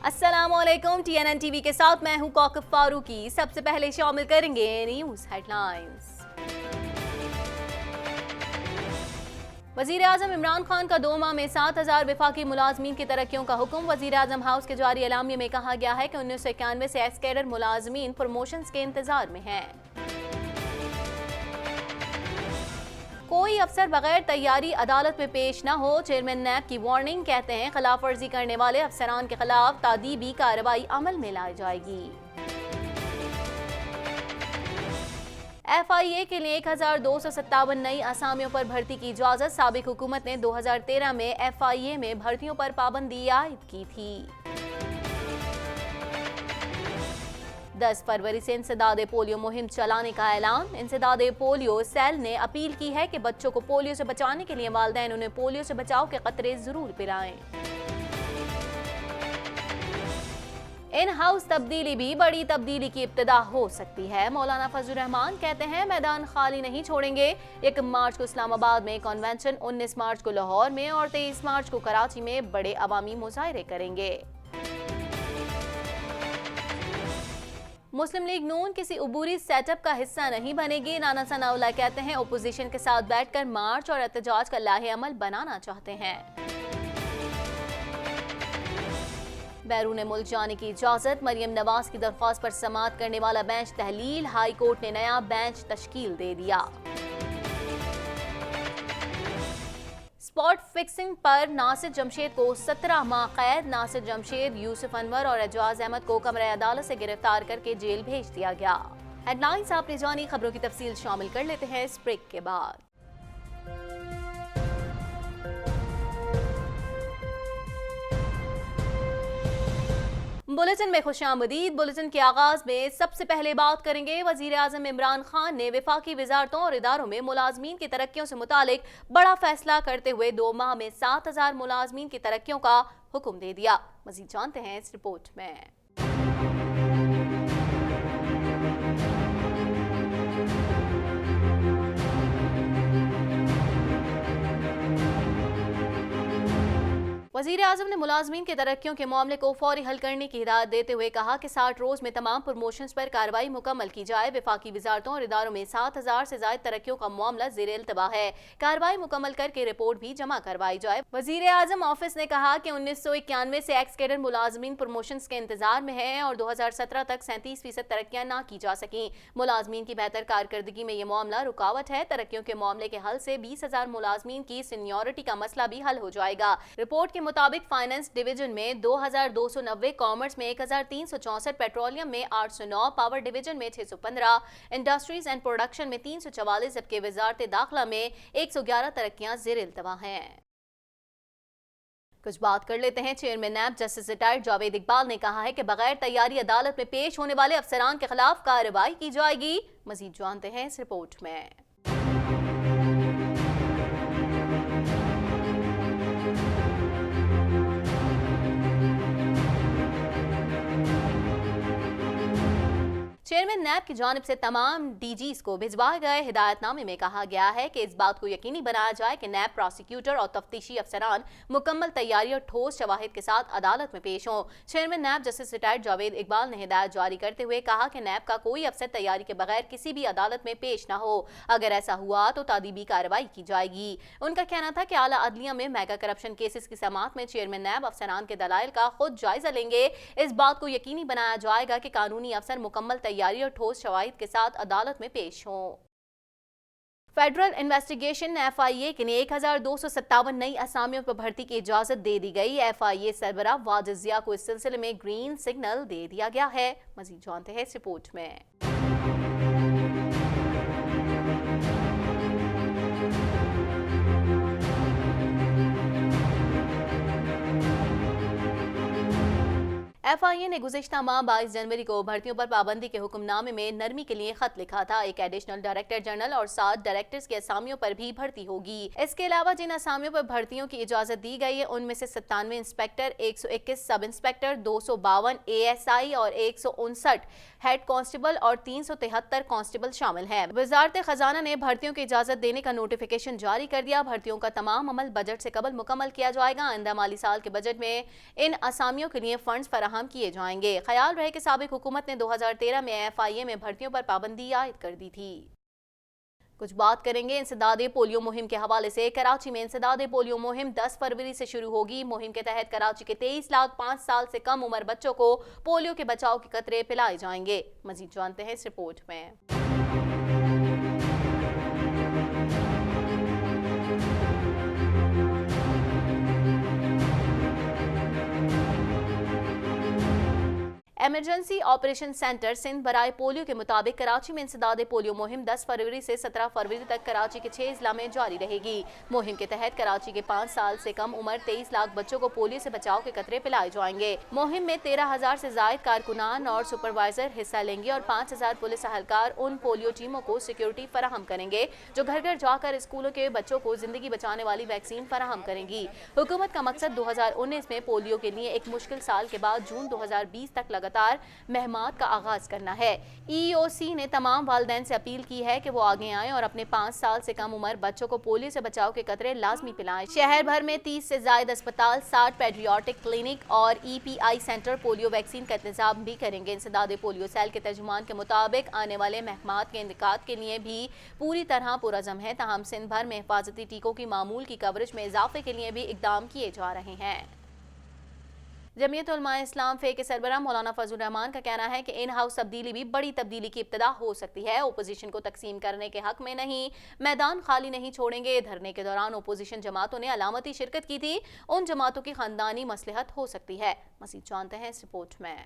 अस्सलामुअलैकुम। TNN TV के साथ मैं हूं कौकब फारूकी। सबसे पहले शामिल करेंगे न्यूज हेडलाइंस। वजीर आजम इमरान खान का 2 माह में 7,000 विफाकी मुलाजमीन की तरक्कियों का हुक्म। वजीर आजम हाउस के जारी एलामिया में कहा गया है कि 1991 से एक्स कैडर मुलाजमीन प्रमोशंस के इंतजार में हैं। कोई अफसर बगैर तैयारी अदालत में पेश न हो, चेयरमैन नैब की वार्निंग। कहते हैं खिलाफ वर्जी करने वाले अफसरान के खिलाफ तादीबी कार्रवाई अमल में लाई जाएगी। FIA के लिए 1,257 नई असामियों पर भर्ती की इजाजत। साबिक हुकूमत ने 2013 में FIA में भर्तियों पर पाबंदी आयद की थी। 10 फरवरी से इंसदादे पोलियो मुहिम चलाने का ऐलान। इंसदादे पोलियो सेल ने अपील की है कि बच्चों को पोलियो से बचाने के लिए वालिदैन उन्हें पोलियो से बचाव के खतरे जरूर पिलाएं। इन हाउस तब्दीली भी बड़ी तब्दीली की इब्तिदा हो सकती है। मौलाना फजलुर रहमान कहते हैं मैदान खाली नहीं छोड़ेंगे। 1 मार्च को इस्लामाबाद में कन्वेंशन, 19 मार्च को लाहौर में और 23 मार्च को कराची में बड़े अवामी मुजाहरे करेंगे। मुस्लिम लीग नून किसी उबूरी सेटअप का हिस्सा नहीं बनेगी। नाना सनाउल्लाह कहते हैं ओपोजिशन के साथ बैठकर मार्च और एहतजाज का लाहे अमल बनाना चाहते हैं। बैरून मुल्क जाने की इजाजत। मरियम नवाज की दरख्वास्त पर समाअत करने वाला बेंच तहलील। हाई कोर्ट ने नया बेंच तश्कील दे दिया। स्पॉट फिक्सिंग पर नासिर जमशेद को 17 माह कैद। नासिर जमशेद, यूसुफ अनवर और एजाज अहमद को कमरे अदालत से गिरफ्तार करके जेल भेज दिया गया। हेडलाइंस आपने जानी, खबरों की तफसील शामिल कर लेते हैं इस ब्रेक के बाद। बुलेटिन में खुशामदीद। बुलेटिन के आगाज में सबसे पहले बात करेंगे वजीर आजम इमरान खान ने विफाकी वजारतों और इदारों में मुलाजमीन की तरक्कियों से मुतालिक बड़ा फैसला करते हुए 2 माह में 7,000 मुलाजमीन की तरक्कियों का हुक्म दे दिया। मजीद जानते हैं इस रिपोर्ट में। वज़ीर आज़म ने मुलाजमीन की तरक्कियों के मामले को फौरी हल करने की हिदायत देते हुए कहा कि 60 रोज में तमाम प्रमोशंस पर कार्रवाई मुकम्मल की जाए। विफाकी वजारतों और इदारों में 7,000 से ज्यादा तरक्कियों का मामला ज़ेरे इल्तवा है। कार्रवाई मुकम्मल करके रिपोर्ट भी जमा करवाई जाए। वज़ीर आज़म ऑफिस ने कहा कि 1991 से एक्स कैडर मुलाजमीन प्रमोशंस के इंतजार में है और 2017 तक 37% तरक्कियां ना की जा सकी। मुलाजमीन की बेहतर कारकर्दगी में ये मामला रुकावट है। तरक्कियों के मामले के हल से 20,000 मुलाजमीन की सीनियरिटी का मसला भी हल हो जाएगा। रिपोर्ट के मुताबिक फाइनेंस डिवीजन में 2,290, कॉमर्स में 1,364, पेट्रोलियम में 809, पावर डिवीजन में 615, इंडस्ट्रीज एंड प्रोडक्शन में 344, जबकि वजारत दाखिला में 111 तरक्कियां ज़ेर इल्तवा हैं। कुछ बात कर लेते हैं chairman NAB justice retired Javed Iqbal ने कहा है कि बगैर तैयारी अदालत में पेश होने वाले अफसरान के खिलाफ कार्रवाई की जाएगी। मजीद जानते हैं इस रिपोर्ट में। चेयरमैन नैब की जानिब से तमाम DGs को भिजवाए गए हिदायतनामे में कहा गया है कि इस बात को यकीनी बनाया जाए कि नैब प्रोसिक्यूटर और तफ्तीशी अफसरान मुकम्मल तैयारी और ठोस शवाहिद के साथ अदालत में पेश हों। Chairman NAB justice retired Javed Iqbal ने हिदायत जारी करते हुए कहा कि नैब का कोई अफसर तैयारी के बगैर किसी भी अदालत में पेश न हो। अगर ऐसा हुआ तो तादीबी कार्रवाई की जाएगी। उनका कहना था कि आला अदलिया में मेगा करप्शन केसेस की समाअत में चेयरमैन नैब अफसरान के दलाइल का खुद जायजा लेंगे। इस बात को यकीनी बनाया जाएगा कि कानूनी अफसर मुकम्मल तैयारी और ठोस शवाहिद के साथ अदालत में पेश हों। फेडरल इन्वेस्टिगेशन FIA के लिए 1,257 नई असामियों पर भर्ती की इजाजत दे दी गई। FIA सरबराह वाजिद जिया को इस सिलसिले में ग्रीन सिग्नल दे दिया गया है। मजीद जानते हैं इस रिपोर्ट में। FIA ने गुज़िश्ता माह 22 जनवरी को भर्तियों पर पाबंदी के हुक्मनामे में नरमी के लिए खत लिखा था। एक एडिशनल डायरेक्टर जनरल और 7 डायरेक्टर्स की असामियों पर भी भर्ती होगी। इसके अलावा जिन असामियों पर भर्तियों की इजाजत दी गई है उनमें से 97 इंस्पेक्टर, 121 सब इंस्पेक्टर, 252 ASI और 159 हेड कांस्टेबल और 373 कांस्टेबल शामिल हैं। वजारत खजाना ने भर्तियों की इजाजत देने का नोटिफिकेशन जारी कर दिया। भर्तियों का तमाम अमल बजट से कबल मुकम्मल किया जाएगा। आइंदा माली साल के बजट में इन असामियों के लिए फंड्स फराहम किए जाएंगे। ख्याल रहे कि साबिक हुकूमत ने 2013 में FIA में भर्तियों पर पाबंदी आयद कर दी थी। कुछ बात करेंगे इंसदादे पोलियो मुहिम के हवाले से। कराची में इंसदादे पोलियो मुहिम 10 फरवरी से शुरू होगी। मुहिम के तहत कराची के 23 लाख 5 साल से कम उम्र बच्चों को पोलियो के बचाव के कतरे पिलाए जाएंगे। मजीद जानते हैं इस रिपोर्ट में। इमरजेंसी ऑपरेशन सेंटर सिंध बराए पोलियो के मुताबिक कराची में इंसदादे पोलियो मुहिम 10 फरवरी से 17 फरवरी तक कराची के 6 अजला में जारी रहेगी। मुहिम के तहत कराची के 5 साल से कम उम्र 23 लाख बच्चों को पोलियो से बचाव के कतरे पिलाए जाएंगे। मुहिम में 13,000 से जायद कारकुनान और सुपरवाइजर हिस्सा लेंगे और 5,000 पुलिस अहलकार उन पोलियो टीमों को सिक्योरिटी फराहम करेंगे जो घर घर जाकर स्कूलों के बच्चों को जिंदगी बचाने वाली वैक्सीन फराहम करेंगी। हुकूमत का मकसद 2019 में पोलियो के लिए एक मुश्किल साल के बाद जून 2020 तक लगातार मुहिम्मात का आगाज करना है। EOC ने तमाम वालिदैन से अपील की है कि वो आगे आएं और अपने 5 साल से कम उम्र बच्चों को पोलियो से बचाव के कतरे लाजमी पिलाएं। शहर भर में 30 से ज्यादा अस्पताल, 60 पेडियाट्रिक क्लिनिक और EPI सेंटर पोलियो वैक्सीन का इंतजाम भी करेंगे। इंसदादे पोलियो सेल के तर्जुमान के मुताबिक आने वाले महकमात के इंतकाद के लिए भी पूरी तरह पुरअज़म है। तमाम सिंध भर में हिफाजती टीकों की मामूल की कवरेज में इजाफे के लिए भी इकदाम किए जा रहे हैं। जमीयत उलमा इस्लाम फे के सरबराह मौलाना फजल रहमान का कहना है कि इन हाउस तब्दीली भी बड़ी तब्दीली की इब्तिदा हो सकती है। ओपोजिशन को तकसीम करने के हक में नहीं, मैदान खाली नहीं छोड़ेंगे। धरने के दौरान ओपोजिशन जमातों ने अलामती शिरकत की थी। उन जमातों की खानदानी मसलहत हो सकती है। मज़ीद जानते हैं इस रिपोर्ट में।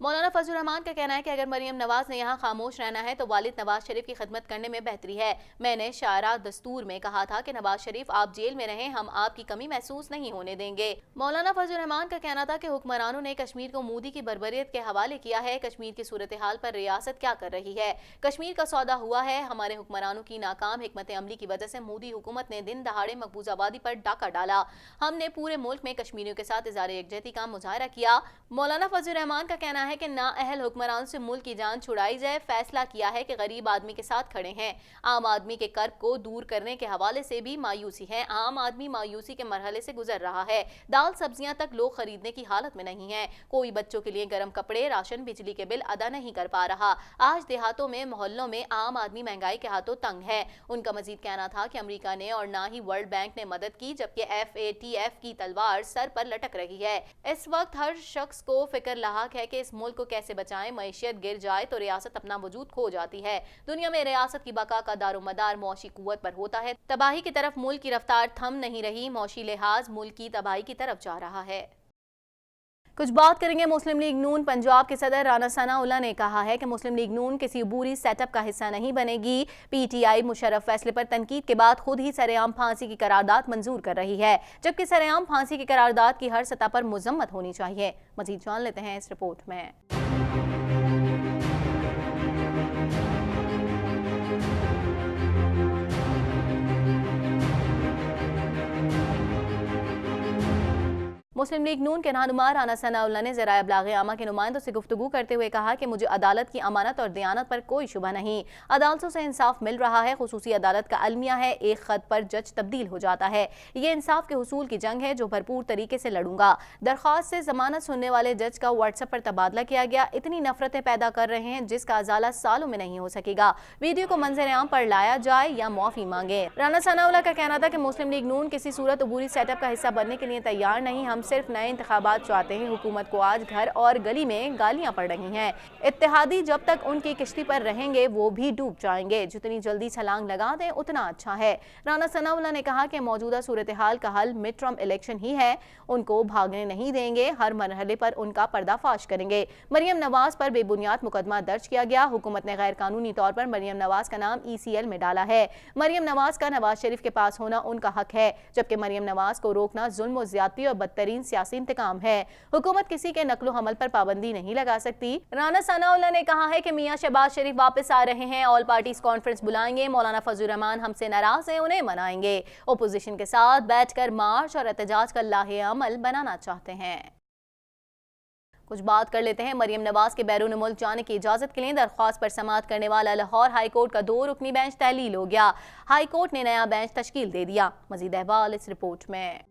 मौलाना फजल रहमान का कहना है कि अगर मरियम नवाज ने यहाँ खामोश रहना है तो वालिद नवाज शरीफ की खिदमत करने में बेहतरी है। मैंने शायरा दस्तूर में कहा था कि नवाज शरीफ आप जेल में रहें, हम आपकी कमी महसूस नहीं होने देंगे। मौलाना फजल रहमान का कहना था कि हुक्मरानों ने कश्मीर को मोदी की बर्बरियत के हवाले किया है। कश्मीर की सूरत हाल पर रियासत क्या कर रही है? कश्मीर का सौदा हुआ है। हमारे हुक्मरानों की नाकाम हिकमत अमली की वजह से मोदी हुकूमत ने दिन दहाड़े मकबूज आबादी पर डाका डाला। हमने पूरे मुल्क में कश्मीरियों के साथ इज़हार यकजहती का मुजाहरा किया। मौलाना फजल रहमान का कहना है कि नाअहल हुक्मरान से मुल्क की जान छुड़ाई जाए। फैसला किया है कि गरीब आदमी के साथ खड़े हैं। आम आदमी के कर्ब को दूर करने के हवाले से भी मायूसी है। आम आदमी मायूसी के मरहले से गुजर रहा है। दाल सब्जियां तक लोग खरीदने की हालत में नहीं है। कोई बच्चों के लिए गर्म कपड़े, राशन, बिजली के बिल अदा नहीं कर पा रहा। आज देहातों में, मोहल्लों में आम आदमी महंगाई के हाथों तंग है। उनका मजीद कहना था कि अमेरिका ने और ना ही वर्ल्ड बैंक ने मदद की, जबकि FATF की तलवार सर पर लटक रही है। इस वक्त हर शख्स को फिक्र लाहक है कि इस मुल्क को कैसे बचाएं। मईशत गिर जाए तो रियासत अपना वजूद खो जाती है। दुनिया में रियासत की बका का दारोमदार मौशी कुव्वत पर होता है। तबाही की तरफ मुल्क की रफ्तार थम नहीं रही। मौशी लिहाज मुल्क की तबाही की तरफ जा रहा है। कुछ बात करेंगे मुस्लिम लीग नून पंजाब के सदर राना सनाउल्लाह ने कहा है कि मुस्लिम लीग नून किसी अबूरी सेटअप का हिस्सा नहीं बनेगी। PTI मुशर्रफ फैसले पर तनकीद के बाद खुद ही सरेआम फांसी की करारदाद मंजूर कर रही है, जबकि सरेआम फांसी की करारदाद की हर सतह पर मुजम्मत होनी चाहिए। मजीद जान लेते हैं इस रिपोर्ट में। मुस्लिम लीग नून के रहनुमा राना सनाउल्लाह ने ज़राए इब्लाग़ आमा के नुमाइंदों से गुफ्तगू करते हुए कहा कि मुझे अदालत की अमानत और दयानत पर कोई शुबा नहीं। अदालतों से इंसाफ मिल रहा है। खुसूसी अदालत का अलमिया है, एक खत पर जज तब्दील हो जाता है। ये इंसाफ के हुसूल की जंग है जो भरपूर तरीके से लड़ूंगा। दरख्वास्त से जमानत सुनने वाले जज का व्हाट्सएप पर तबादला किया गया। इतनी नफरतें पैदा कर रहे हैं जिसका अजाला सालों में नहीं हो सकेगा। वीडियो को मंजर आम पर लाया जाए या माफी मांगे। राना सनाउल्लाह का कहना था कि मुस्लिम लीग नून किसी सूरत अबूरी सेटअप का हिस्सा बनने के लिए तैयार नहीं। हम सिर्फ नए इंतखाबात चाहते हैं। हुकूमत को आज घर और गली में गालियां पड़ रही हैं। इत्तेहादी जब तक उनकी किश्ती पर रहेंगे वो भी डूब जाएंगे। जितनी जल्दी छलांग लगा दें उतना अच्छा है। राना सनाउल्लाह ने कहा कि मौजूदा सूरत हाल का हल मिड टर्म इलेक्शन ही है। उनको भागने नहीं देंगे, हर मरहले पर उनका पर्दाफाश करेंगे। मरियम नवाज पर बेबुनियाद मुकदमा दर्ज किया गया। हुकूमत ने गैर कानूनी तौर पर मरियम नवाज का नाम ECL में डाला है। मरियम नवाज का नवाज शरीफ के पास होना उनका हक है, जबकि मरियम नवाज को रोकना जुल्म और ज्यादती और बदतरीन सियासी इंतकाम है। हुकूमत किसी के नकलो हमल पर पाबंदी नहीं लगा सकती। राना सनाउल्लाह ने कहा है कि मियां शहबाज शरीफ वापस आ रहे हैं, ऑल पार्टीज कॉन्फ्रेंस बुलाएंगे। मौलाना फजल रहमान हमसे नाराज हैं, उन्हें मनाएंगे। ओपोजिशन के साथ बैठकर मार्च और एहतजाज का लाहे अमल बनाना चाहते हैं। कुछ बात कर लेते हैं मरियम नवाज के बैरून मुल्क जाने की इजाजत के लिए दरख्वास्त पर समाअत करने वाला लाहौर हाई कोर्ट का 2 रुकनी बेंच तहलील हो गया। हाई कोर्ट ने नया बेंच तश्कील दे दिया। मजीद अहवाल इस रिपोर्ट में।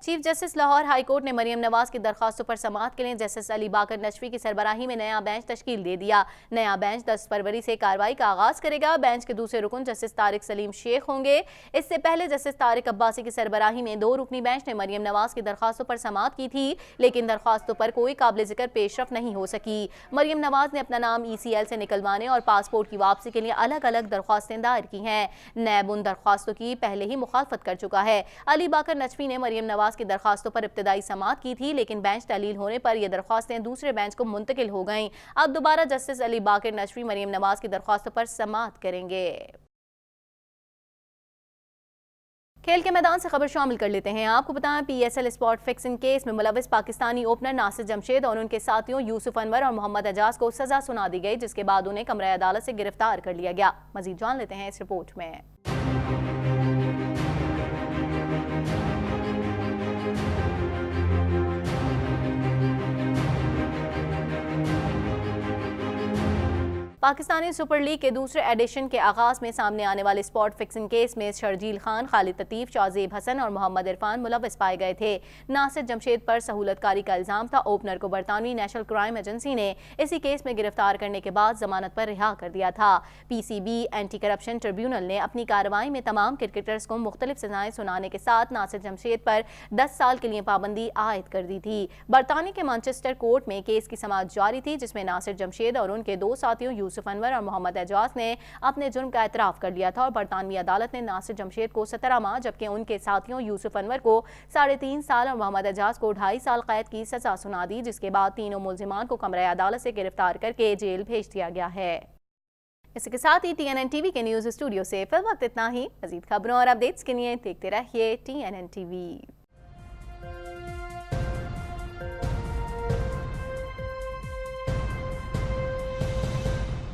Chief justice Lahore high court ने मरियम नवाज की दरखास्तों पर समाअत के लिए जस्टिस अली बाकर नशवी की सरबराही में नया बेंच तश्कील दे दिया। नया बेंच 10 फरवरी से कार्रवाई का आगाज करेगा। बेंच के दूसरे रुकन जस्टिस तारिक सलीम शेख होंगे। इससे पहले जस्टिस तारिक अब्बासी की सरबराही में 2 रुकनी बेंच ने मरियम नवाज की दरखास्तों पर समाअत की थी, लेकिन दरखास्तों पर कोई काबिल जिक्र पेशरफ नहीं हो सकी। मरियम नवाज ने अपना नाम ECL से निकलवाने और पासपोर्ट की वापसी के लिए अलग अलग दरख्वास्तें दायर की हैं। नैब उन दरख्वास्तों की पहले ही मुखालफत कर चुका है। अली बाकर नशवी ने मरियम नवाज की दरखास्तों पर इब्तिदाई समाअत की थी, लेकिन बेंच तहलील होने पर यह दरख्वास्तें दूसरे बेंच को मुंतकिल हो गईं। अब दोबारा जस्टिस अली बाकर नशवी मरियम नवाज की दरख्वास्तों पर समाअत करेंगे। खेल के मैदान से खबर शामिल कर लेते हैं। आपको बताएं PSL स्पॉट फिक्सिंग केस में मुलविस पाकिस्तानी ओपनर नासिर जमशेद और उनके साथियों यूसुफ अनवर और मोहम्मद एजाज को सजा सुना दी गई, जिसके बाद उन्हें कमरा अदालत से गिरफ्तार कर लिया गया। मजीद जान लेते हैं इस रिपोर्ट में। पाकिस्तानी सुपर लीग के दूसरे एडिशन के आगाज में सामने आने वाले स्पॉट फिक्सिंग केस में शर्जील खान, खालिद लतीफ, शाहजेब हसन और मोहम्मद इरफान मुलविस पाए गए थे। नासिर जमशेद पर सहूलतकारी का इल्जाम था। ओपनर को बरतानवी नेशनल क्राइम एजेंसी ने इसी केस में गिरफ्तार करने के बाद जमानत पर रिहा कर दिया था। PCB एंटी करप्शन ट्रिब्यूनल ने अपनी कार्रवाई में तमाम क्रिकेटर्स को मुख्तलिफ सजाएं सुनाने के साथ नासिर जमशेद पर 10 साल के लिए पाबंदी आयद कर दी थी। बरतानी के मैनचेस्टर कोर्ट में केस की समाअत जारी थी, जिसमें नासिर जमशेद और उनके 2 साथियों यूसुफ अनवर और मोहम्मद एजाज ने अपने जुर्म का एतराफ कर लिया था और बरतानवी अदालत ने नासिर जमशेद को 17 माह जबकि उनके साथियों यूसुफ अनवर को 3.5 साल और मोहम्मद एजाज को 2.5 साल कैद की सजा सुना दी, जिसके बाद तीनों मुल्जिमान को कमरा अदालत से गिरफ्तार करके जेल भेज दिया गया है। इसी के साथ ही TNN TV के न्यूज स्टूडियो से फिल वक्त इतना ही। मजीद खबरों और अपडेट्स के लिए देखते रहिए TNN TV।